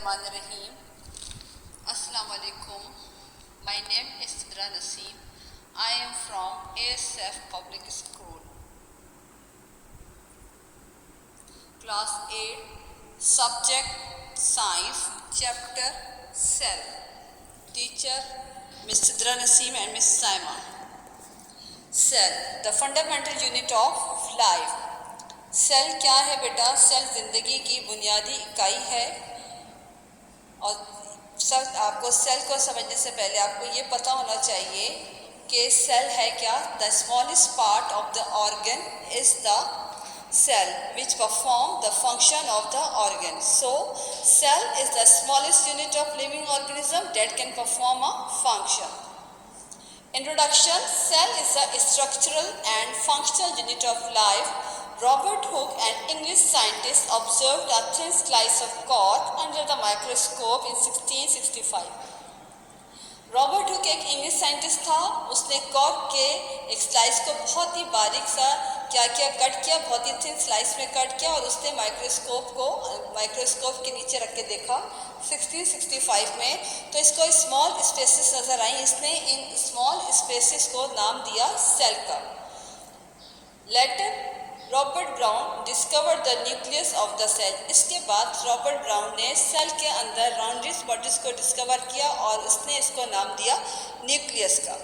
Rahim. Assalamu alaikum. My name is Sidra Naseem. I am from ASF Public School. Class 8, Subject Science, Chapter Cell. Teacher Ms. Sidra Naseem and Ms. Saima. Cell, the fundamental unit of life. Cell क्या है बेटा? Cell ज़िंदगी की बुनियादी इकाई है। और sir आपको सेल को समझने से पहले आपको ये पता होना चाहिए कि सेल है क्या। The smallest part of the organ is the cell which perform the function of the organ. So cell is the smallest unit of living organism that can perform a function. Introduction. Cell is a structural and functional unit of life. Robert Hooke, an English scientist, observed a thin slice of cork under the microscope in 1665. Robert Hooke एक English scientist था। उसने cork के एक slice को बहुत ही बारीक सा क्या कट किया, बहुत ही थिन स्लाइस में कट किया, और उसने माइक्रोस्कोप के नीचे रख के देखा 1665 में। तो इसको स्मॉल स्पेसिस नज़र आई। इसने इन स्मॉल स्पेसिस को नाम दिया सेल का। Later Robert Brown discovered the nucleus of the cell. इसके बाद रॉबर्ट ब्राउन ने सेल के अंदर राउंडेड बॉडीज को डिस्कवर किया और उसने इसको नाम दिया न्यूक्लियस का।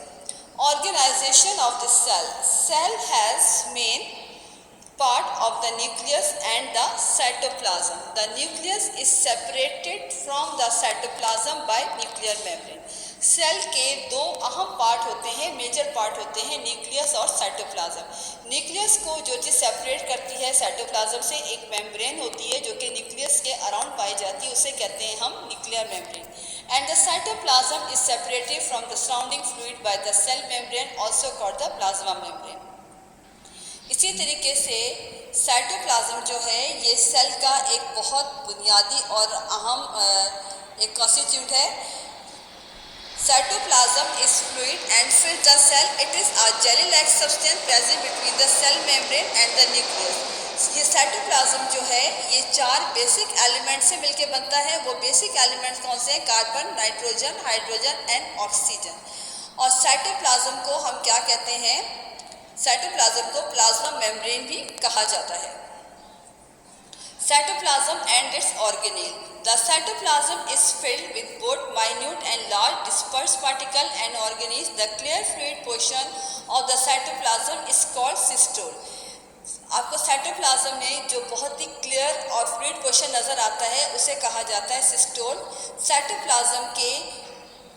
Organization of the cell. Cell has main part of the nucleus and the cytoplasm. The nucleus is separated from the cytoplasm by nuclear membrane. Cell के दो अहम पार्ट होते हैं, मेजर पार्ट होते हैं, न्यूक्लियस और साइटोप्लाज्म। न्यूक्लियस को जो चीज़ सेपरेट करती है साइटोप्लाज्म से, एक मेम्ब्रेन होती है जो कि न्यूक्लियस के अराउंड पाई जाती है, उसे कहते हैं हम nuclear membrane. And the cytoplasm is separated from the surrounding fluid by the cell membrane, also called the plasma membrane. इसी तरीके से साइटोप्लाज्म जो है ये सेल का एक बहुत बुनियादी और अहम एक कॉन्स्टिट्यूट है। Cytoplasm is fluid and fills the cell. It is a jelly like substance present between the cell membrane and the nucleus. ये साइटोप्लाज्म जो है ये चार बेसिक एलिमेंट से मिलकर बनता है। वो बेसिक एलिमेंट्स कौन से हैं? Carbon, nitrogen, hydrogen and oxygen. और साइटोप्लाज्म को हम क्या कहते हैं? साइटोप्लाज्म को प्लाज्मा मेम्ब्रेन भी कहा जाता है। Cytoplasm and its organelle. The cytoplasm is filled with both minute and large disperse particle and organelles. The clear fluid portion of the cytoplasm is called cytosol. आपको साइटोप्लाज्म में जो बहुत ही क्लियर और फ्लूइड पोर्शन नज़र आता है उसे कहा जाता है सिस्टोल। साइटोप्लाज्म के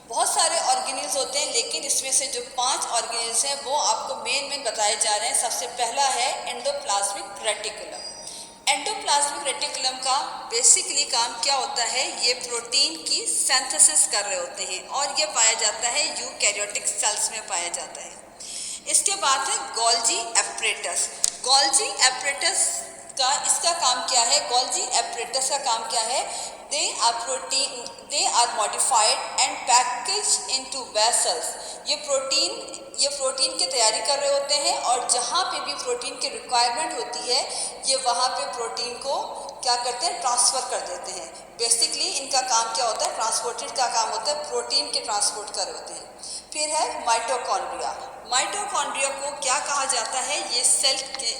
बहुत सारे ऑर्गेनील्स होते हैं, लेकिन इसमें से जो 5 ऑर्गेनील्स हैं वो आपको मेन बताए जा रहे हैं। सबसे पहला है एंडोप्लाज्मिक रेटिकुलम। एंडोप्लाज्मिक रेटिकुलम का बेसिकली काम क्या होता है? ये प्रोटीन की सिंथेसिस कर रहे होते हैं और ये पाया जाता है यूकैरियोटिक सेल्स में पाया जाता है। इसके बाद है गोल्जी एपरेटस। गोल्जी एपरेटस का इसका काम क्या है? गोल्जी एपरेटस का काम क्या है? They are modified and packaged into vessels. ये प्रोटीन की तैयारी कर रहे होते हैं और जहाँ पे भी प्रोटीन की रिक्वायरमेंट होती है ये वहाँ पे प्रोटीन को क्या करते हैं? ट्रांसफ़र कर देते हैं। बेसिकली इनका काम क्या होता है? ट्रांसपोर्टेड का काम होता है, प्रोटीन के ट्रांसपोर्ट कर होते हैं। फिर है माइटोकॉन्ड्रिया। माइटोकॉन्ड्रिया को क्या कहा जाता है?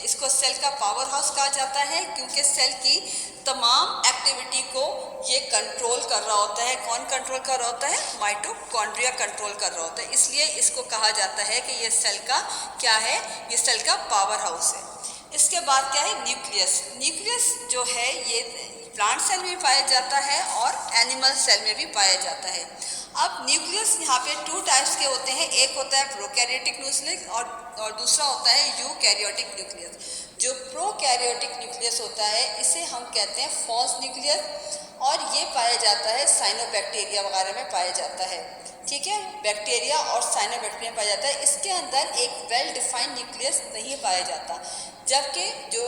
इसको सेल का पावर हाउस कहा जाता है, क्योंकि सेल की तमाम एक्टिविटी को ये कंट्रोल कर रहा होता है। कौन कंट्रोल कर रहा होता है? माइटोकॉन्ड्रिया कंट्रोल कर रहा होता है। इसलिए इसको कहा जाता है कि ये सेल का क्या है? ये सेल का पावर हाउस है। इसके बाद क्या है? न्यूक्लियस। न्यूक्लियस जो है ये प्लांट सेल में भी पाया जाता है और एनिमल सेल में भी पाया जाता है। अब न्यूक्लियस यहाँ पे 2 टाइप्स के होते हैं। एक होता है प्रोकैरियोटिक न्यूक्लियस और दूसरा होता है यूकैरियोटिक न्यूक्लियस। जो प्रोकैरियोटिक न्यूक्लियस होता है इसे हम कहते हैं फॉल्स न्यूक्लियस, और ये पाया जाता है साइनोबैक्टीरिया वगैरह में पाया जाता है। ठीक है, बैक्टीरिया और साइनोबैक्टीरिया में पाया जाता है। इसके अंदर एक वेल डिफाइंड न्यूक्लियस नहीं पाया जाता, जबकि जो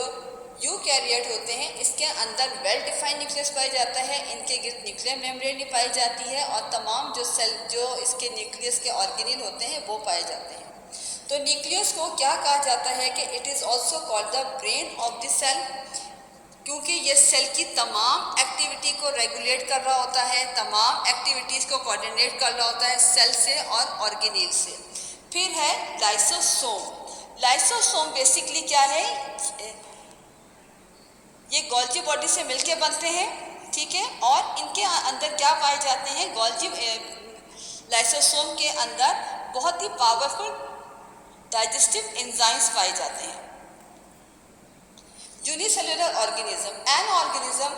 यूकैरियोट होते हैं इसके अंदर वेल डिफाइंड न्यूक्लियस पाया जाता है। इनके गिर्द न्यूक्लियर मेम्ब्रेन पाई जाती है और तमाम जो इसके न्यूक्लियस के ऑर्गेनील होते हैं वो पाए जाते हैं। तो न्यूक्लियस को क्या कहा जाता है कि it is also called the brain of the cell. क्योंकि ये सेल की तमाम एक्टिविटी को रेगुलेट कर रहा होता है, तमाम एक्टिविटीज़ को कोऑर्डिनेट कर रहा होता है सेल से और ऑर्गेनेल से। फिर है लाइसोसोम। लाइसोसोम बेसिकली क्या है, ये गोल्जी बॉडी से मिलके बनते हैं, ठीक है, और इनके अंदर क्या पाए जाते हैं, गोल्जी लाइसोसोम के अंदर बहुत ही पावरफुल डाइजेस्टिव एंजाइम्स पाए जाते हैं। Unicellular organism, an organism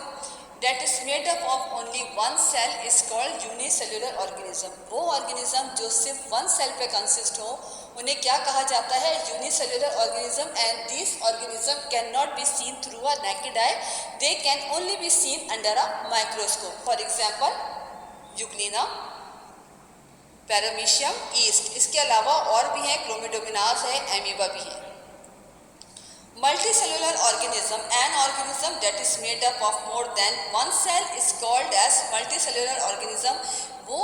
that is made up of only one cell is called unicellular organism। वो ऑर्गेनिज्म जो सिर्फ वन सेल पे कंसिस्ट हो उन्हें क्या कहा जाता है, unicellular organism. And this organism can not be seen through a naked eye, they can only be seen under a microscope. For example Euglena, paramecium, east. इसके अलावा और भी हैं, क्लोमिडोमोनास है, एमीबा भी है। Multicellular organism, an organism that is made up of more than one cell is called as multicellular organism। वो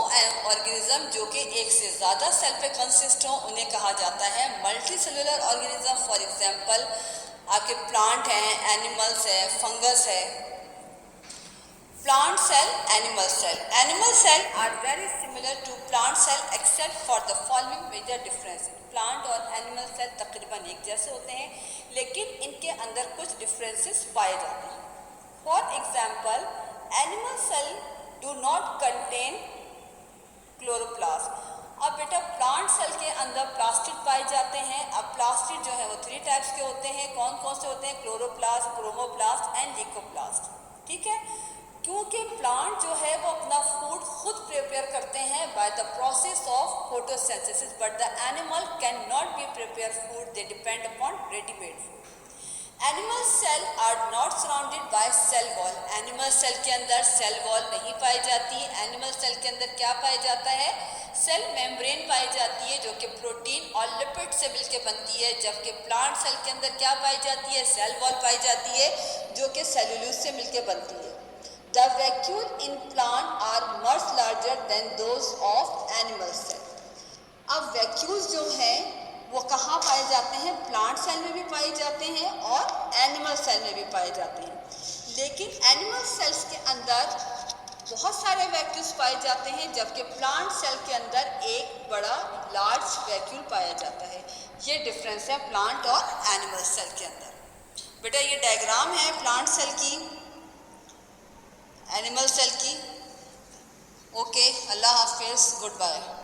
organism जो कि एक से ज़्यादा सेल पे कंसिस्ट हो उन्हें कहा जाता है मल्टीसेलुलर ऑर्गेनिज्म। फॉर एग्जांपल आपके प्लांट हैं, एनिमल्स है, फंगस है। Plant cell, animal cell. Animal cell are very similar to plant cell except for the following major difference. Plant और एनिमल सेल तकरीबन एक जैसे होते हैं, लेकिन इनके अंदर कुछ डिफरेंसेस पाए जाते हैं। For example animal cell do not contain chloroplast. अब बेटा प्लांट सेल के अंदर प्लास्टिड पाए जाते हैं। अब प्लास्टिड जो है वो 3 टाइप्स के होते हैं। कौन कौन से होते हैं, क्लोरोप्लास्ट, क्रोमोप्लास्ट एंड ल्यूकोप्लास्ट, ठीक है। क्योंकि प्लांट जो है वो अपना फूड खुद प्रिपेयर करते हैं by the process of photosynthesis, but the animal cannot be prepare food, they depend upon readymade food. Animal cell are not surrounded by cell wall. Animal cell के अंदर cell wall नहीं पाई जाती। Animal cell के अंदर क्या पाया जाता है, सेल मेम्ब्रेन पाई जाती है जो कि प्रोटीन और लिपिड से मिलकर बनती है। जबकि प्लांट सेल के अंदर क्या पाई जाती है, सेल वॉल पाई जाती है जो कि सेलुलोज से मिलकर बनती है। The vacuole in plant are much larger than those of animal cell। अब वैक्यूल्स जो हैं वो कहाँ पाए जाते हैं, प्लांट सेल में भी पाए जाते हैं और एनिमल सेल में भी पाए जाते हैं। लेकिन एनिमल सेल्स के अंदर बहुत सारे वैक्यूल्स पाए जाते हैं, जबकि प्लांट सेल के अंदर एक बड़ा लार्ज वैक्यूल पाया जाता है। ये डिफरेंस है प्लांट और एनिमल सेल के अंदर। बेटा ये डायग्राम है प्लांट सेल की, एनिमल सेल की। ओके, अल्लाह हाफिज़, गुड बाय।